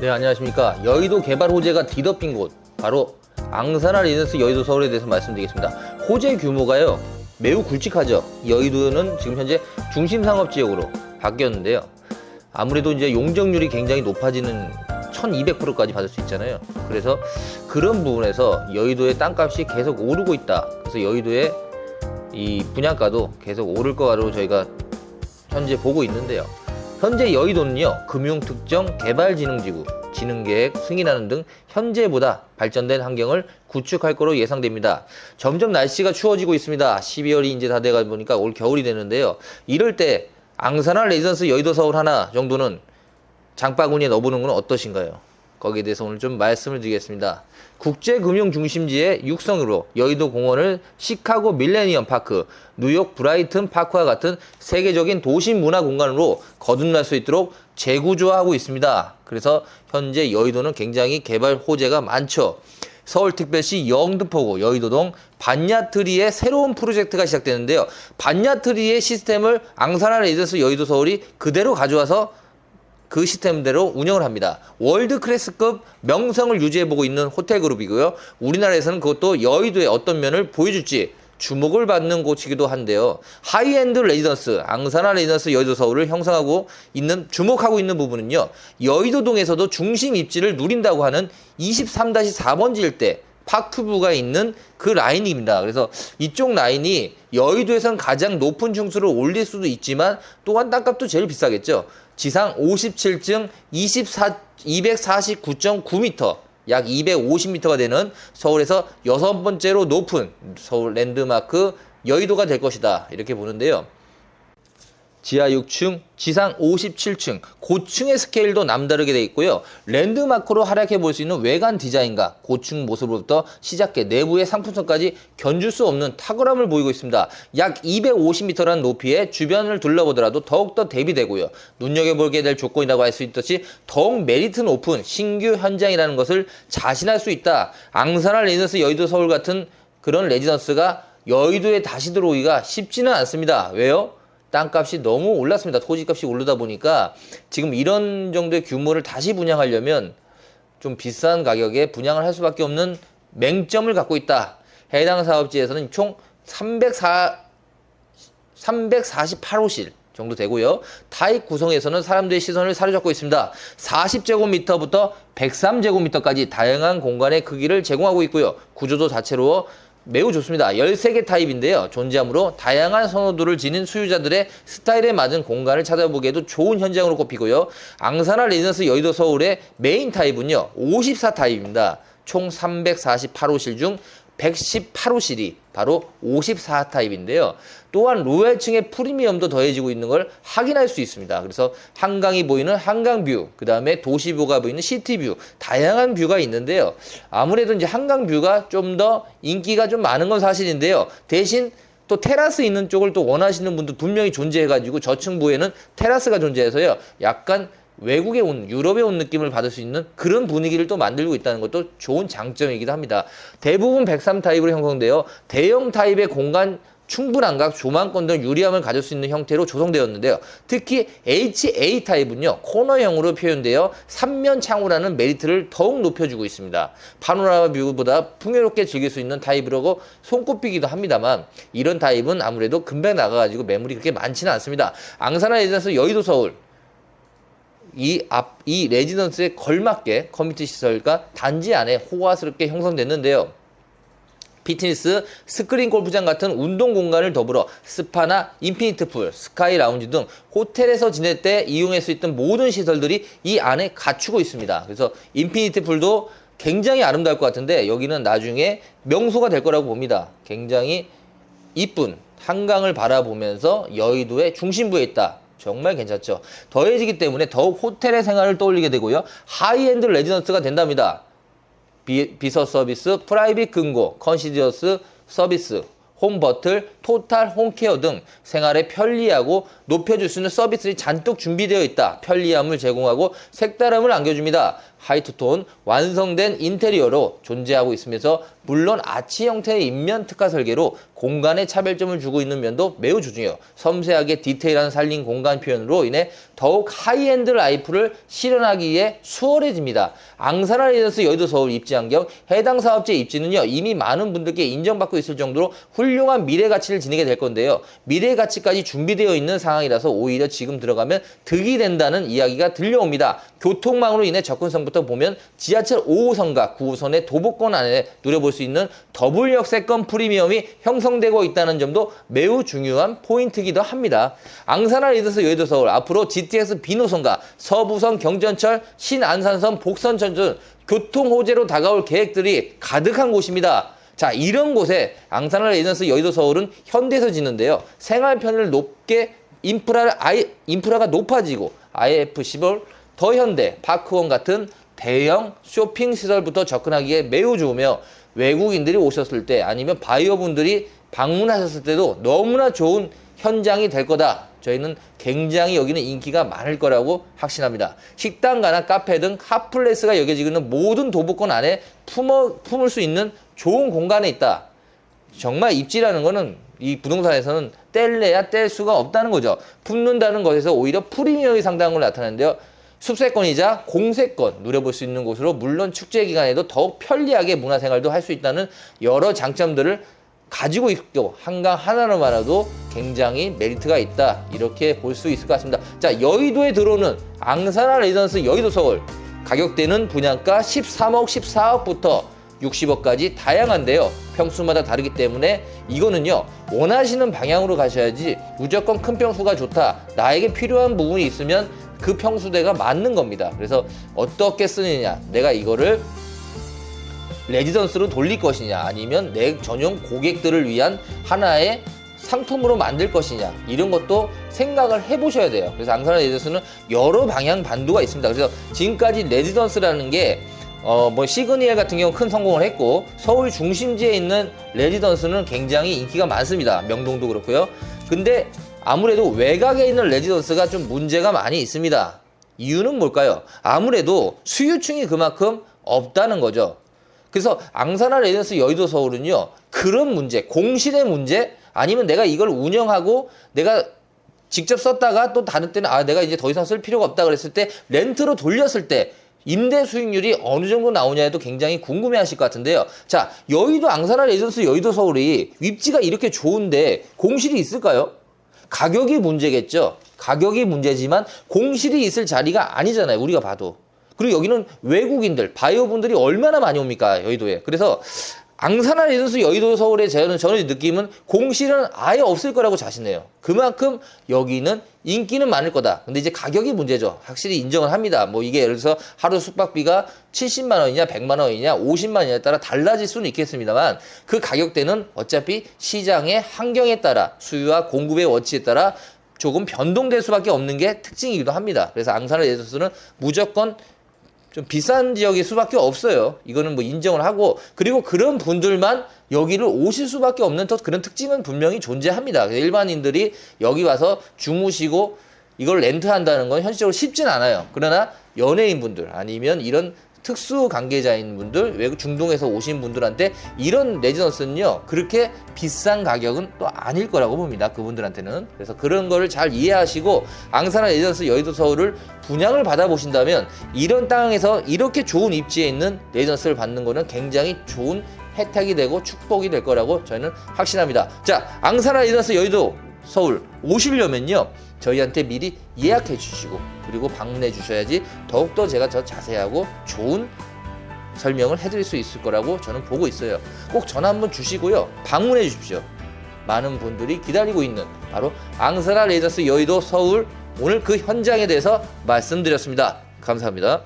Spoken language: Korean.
네, 안녕하십니까. 여의도 개발 호재가 뒤덮인 곳, 바로 앙사나 레지던스 여의도 서울에 대해서 말씀드리겠습니다. 호재 규모가요, 매우 굵직하죠. 여의도는 지금 현재 중심 상업 지역으로 바뀌었는데요. 아무래도 이제 용적률이 굉장히 높아지는 1200%까지 받을 수 있잖아요. 그래서 그런 부분에서 여의도의 땅값이 계속 오르고 있다. 그래서 여의도의 이 분양가도 계속 오를 거로 저희가 현재 보고 있는데요. 현재 여의도는요, 금융특정 개발진흥지구, 진흥계획 승인하는 등 현재보다 발전된 환경을 구축할 거로 예상됩니다. 점점 날씨가 추워지고 있습니다. 12월이 이제 다 돼가 보니까 올 겨울이 되는데요. 이럴 때 앙사나 레지던스 여의도 서울 하나 정도는 장바구니에 넣어보는 건 어떠신가요? 거기에 대해서 오늘 좀 말씀을 드리겠습니다. 국제금융중심지의 육성으로 여의도 공원을 시카고 밀레니엄 파크, 뉴욕 브라이튼 파크와 같은 세계적인 도시 문화 공간으로 거듭날 수 있도록 재구조하고 있습니다. 그래서 현재 여의도는 굉장히 개발 호재가 많죠. 서울특별시 영등포구 여의도동 반야트리의 새로운 프로젝트가 시작되는데요. 반야트리의 시스템을 앙사나 레지던스 여의도 서울이 그대로 가져와서 그 시스템대로 운영을 합니다. 월드 클래스급 명성을 유지해보고 있는 호텔 그룹이고요. 우리나라에서는 그것도 여의도의 어떤 면을 보여줄지 주목을 받는 곳이기도 한데요. 하이엔드 레지던스, 앙사나 레지던스 여의도 서울을 형성하고 있는, 주목하고 있는 부분은요, 여의도동에서도 중심 입지를 누린다고 하는 23-4번지 일대 파크뷰가 있는 그 라인입니다. 그래서 이쪽 라인이 여의도에선 가장 높은 층수를 올릴 수도 있지만 또한 땅값도 제일 비싸겠죠. 지상 57층 249.9m, 약 250m가 되는 서울에서 6번째로 높은 서울 랜드마크 여의도가 될 것이다, 이렇게 보는데요. 지하 6층, 지상 57층, 고층의 스케일도 남다르게 되어 있고요. 랜드마크로 활약해 볼 수 있는 외관 디자인과 고층 모습으로부터 시작해 내부의 상품성까지 견줄 수 없는 탁월함을 보이고 있습니다. 약 250m라는 높이에 주변을 둘러보더라도 더욱더 대비되고요. 눈여겨보게 될 조건이라고 할 수 있듯이 더욱 메리트 높은 신규 현장이라는 것을 자신할 수 있다. 앙사나 레지던스 여의도 서울 같은 그런 레지던스가 여의도에 다시 들어오기가 쉽지는 않습니다. 왜요? 땅값이 너무 올랐습니다. 토지값이 오르다 보니까 지금 이런 정도의 규모를 다시 분양하려면 좀 비싼 가격에 분양을 할 수밖에 없는 맹점을 갖고 있다. 해당 사업지에서는 총 348호실 정도 되고요. 타입 구성에서는 사람들의 시선을 사로잡고 있습니다. 40제곱미터부터 103제곱미터까지 다양한 공간의 크기를 제공하고 있고요. 구조도 다채로워 매우 좋습니다. 13개 타입인데요. 존재함으로 다양한 선호도를 지닌 수요자들의 스타일에 맞은 공간을 찾아보기에도 좋은 현장으로 꼽히고요. 앙사나 레지던스 여의도 서울의 메인 타입은요, 54타입입니다. 총 348호실 중 118호실이 바로 54타입인데요. 또한 로얄층의 프리미엄도 더해지고 있는 걸 확인할 수 있습니다. 그래서 한강이 보이는 한강뷰, 그 다음에 도시뷰가 보이는 시티뷰, 다양한 뷰가 있는데요. 아무래도 이제 한강뷰가 좀 더 인기가 좀 많은 건 사실인데요. 대신 또 테라스 있는 쪽을 또 원하시는 분도 분명히 존재해가지고 저층부에는 테라스가 존재해서요, 약간 외국에 온, 유럽에 온 느낌을 받을 수 있는 그런 분위기를 또 만들고 있다는 것도 좋은 장점이기도 합니다. 대부분 103타입으로 형성되어 대형 타입의 공간 충분함과 조망권 등 유리함을 가질 수 있는 형태로 조성되었는데요. 특히 HA 타입은요, 코너형으로 표현되어 3면 창호라는 메리트를 더욱 높여주고 있습니다. 파노라마 뷰보다 풍요롭게 즐길 수 있는 타입이라고 손꼽히기도 합니다만, 이런 타입은 아무래도 금방 나가가지고 매물이 그렇게 많지는 않습니다. 앙사나 레지던스 여의도 서울, 이 레지던스에 걸맞게 커뮤니티 시설과 단지 안에 호화스럽게 형성됐는데요. 피트니스, 스크린 골프장 같은 운동 공간을 더불어 스파나 인피니트 풀, 스카이 라운지 등 호텔에서 지낼 때 이용할 수 있던 모든 시설들이 이 안에 갖추고 있습니다. 그래서 인피니트 풀도 굉장히 아름다울 것 같은데 여기는 나중에 명소가 될 거라고 봅니다. 굉장히 이쁜 한강을 바라보면서 여의도의 중심부에 있다. 정말 괜찮죠. 더해지기 때문에 더욱 호텔의 생활을 떠올리게 되고요. 하이엔드 레지던스가 된답니다. 비서 서비스, 프라이빗 금고, 컨시디어스 서비스, 홈버틀, 토탈 홈케어 등 생활에 편리하고 높여줄 수 있는 서비스들이 잔뜩 준비되어 있다. 편리함을 제공하고 색다름을 안겨줍니다. 하이투톤 완성된 인테리어로 존재하고 있으면서 물론 아치 형태의 인면 특화 설계로 공간에 차별점을 주고 있는 면도 매우 중요해요. 섬세하게 디테일한 살린 공간 표현으로 인해 더욱 하이엔드 라이프를 실현하기에 수월해집니다. 앙사나 레지던스 여의도 서울 입지 환경 해당 사업지의 입지는요 이미 많은 분들께 인정받고 있을 정도로 훌륭한 미래 가치를 지니게 될 건데요. 미래 가치까지 준비되어 있는 상황이라서 오히려 지금 들어가면 득이 된다는 이야기가 들려옵니다. 교통망으로 인해 접근성부터 보면 지하철 5호선과 9호선의 도보권 안에 누려볼 수 있는 더블 역세권 프리미엄이 형성되고 있다는 점도 매우 중요한 포인트이기도 합니다. 앙사나 레지던스 여의도 서울 앞으로 GTX 비노선과 서부선 경전철 신안산선 복선천 등 교통 호재로 다가올 계획들이 가득한 곳입니다. 자, 이런 곳에 앙사나 레지던스 여의도 서울은 현대에서 짓는데요. 생활 편의를 높게 인프라가 높아지고 IF10월 더 현대, 파크원 같은 대형 쇼핑 시설부터 접근하기에 매우 좋으며 외국인들이 오셨을 때 아니면 바이어분들이 방문하셨을 때도 너무나 좋은 현장이 될 거다. 저희는 굉장히 여기는 인기가 많을 거라고 확신합니다. 식당가나 카페 등 핫플레이스가 여겨지고 있는 모든 도보권 안에 품을 수 있는 좋은 공간에 있다. 정말 입지라는 거는 이 부동산에서는 뗄래야 뗄 수가 없다는 거죠. 품는다는 것에서 오히려 프리미엄이 상당한 걸 나타내는데요. 숲세권이자 공세권 누려볼 수 있는 곳으로 물론 축제 기간에도 더욱 편리하게 문화생활도 할 수 있다는 여러 장점들을 가지고 있고 한강 하나로만으로도 굉장히 메리트가 있다. 이렇게 볼 수 있을 것 같습니다. 자, 여의도에 들어오는 앙사나 레지던스 여의도 서울 가격대는 분양가 13억, 14억부터 60억까지 다양한데요. 평수마다 다르기 때문에 이거는요. 원하시는 방향으로 가셔야지 무조건 큰 평수가 좋다. 나에게 필요한 부분이 있으면 그 평수대가 맞는 겁니다. 그래서 어떻게 쓰느냐, 내가 이거를 레지던스로 돌릴 것이냐 아니면 내 전용 고객들을 위한 하나의 상품으로 만들 것이냐 이런 것도 생각을 해보셔야 돼요. 그래서 앙사나 레지던스는 여러 방향 반도가 있습니다. 그래서 지금까지 레지던스라는 게 시그니엘 같은 경우 큰 성공을 했고 서울 중심지에 있는 레지던스는 굉장히 인기가 많습니다. 명동도 그렇고요. 근데 아무래도 외곽에 있는 레지던스가 좀 문제가 많이 있습니다. 이유는 뭘까요? 아무래도 수요층이 그만큼 없다는 거죠. 그래서 앙사나 레지던스 여의도 서울은요. 그런 문제, 공실의 문제 아니면 내가 이걸 운영하고 내가 직접 썼다가 또 다른 때는 내가 이제 더 이상 쓸 필요가 없다 그랬을 때 렌트로 돌렸을 때 임대 수익률이 어느 정도 나오냐에도 굉장히 궁금해 하실 것 같은데요. 자, 여의도 앙사나 레지던스 여의도 서울이 입지가 이렇게 좋은데 공실이 있을까요? 가격이 문제겠죠. 가격이 문제지만 공실이 있을 자리가 아니잖아요. 우리가 봐도. 그리고 여기는 외국인들, 바이어분들이 얼마나 많이 옵니까? 여의도에. 그래서 앙사나 레지던스 여의도 서울의 저는 느낌은 공실은 아예 없을 거라고 자신해요. 그만큼 여기는 인기는 많을 거다. 근데 이제 가격이 문제죠. 확실히 인정을 합니다. 뭐 이게 예를 들어서 하루 숙박비가 70만 원이냐 100만 원이냐 50만 원이냐에 따라 달라질 수는 있겠습니다만 그 가격대는 어차피 시장의 환경에 따라 수요와 공급의 원칙에 따라 조금 변동될 수밖에 없는 게 특징이기도 합니다. 그래서 앙사나 레지던스는 무조건 좀 비싼 지역일 수밖에 없어요. 이거는 뭐 인정을 하고 그리고 그런 분들만 여기를 오실 수밖에 없는 또 그런 특징은 분명히 존재합니다. 일반인들이 여기 와서 주무시고 이걸 렌트한다는 건 현실적으로 쉽진 않아요. 그러나 연예인분들 아니면 이런 특수 관계자인 분들, 외국 중동에서 오신 분들한테 이런 레지던스는요 그렇게 비싼 가격은 또 아닐 거라고 봅니다. 그분들한테는. 그래서 그런 거를 잘 이해하시고 앙사나 레지던스 여의도 서울을 분양을 받아보신다면 이런 땅에서 이렇게 좋은 입지에 있는 레지던스를 받는 거는 굉장히 좋은 혜택이 되고 축복이 될 거라고 저희는 확신합니다. 자, 앙사나 레지던스 여의도 서울 오시려면요 저희한테 미리 예약해 주시고 그리고 방문해 주셔야지 더욱더 제가 더 자세하고 좋은 설명을 해드릴 수 있을 거라고 저는 보고 있어요. 꼭 전화 한번 주시고요 방문해 주십시오. 많은 분들이 기다리고 있는 바로 앙사나 레지던스 여의도 서울 오늘 그 현장에 대해서 말씀드렸습니다. 감사합니다.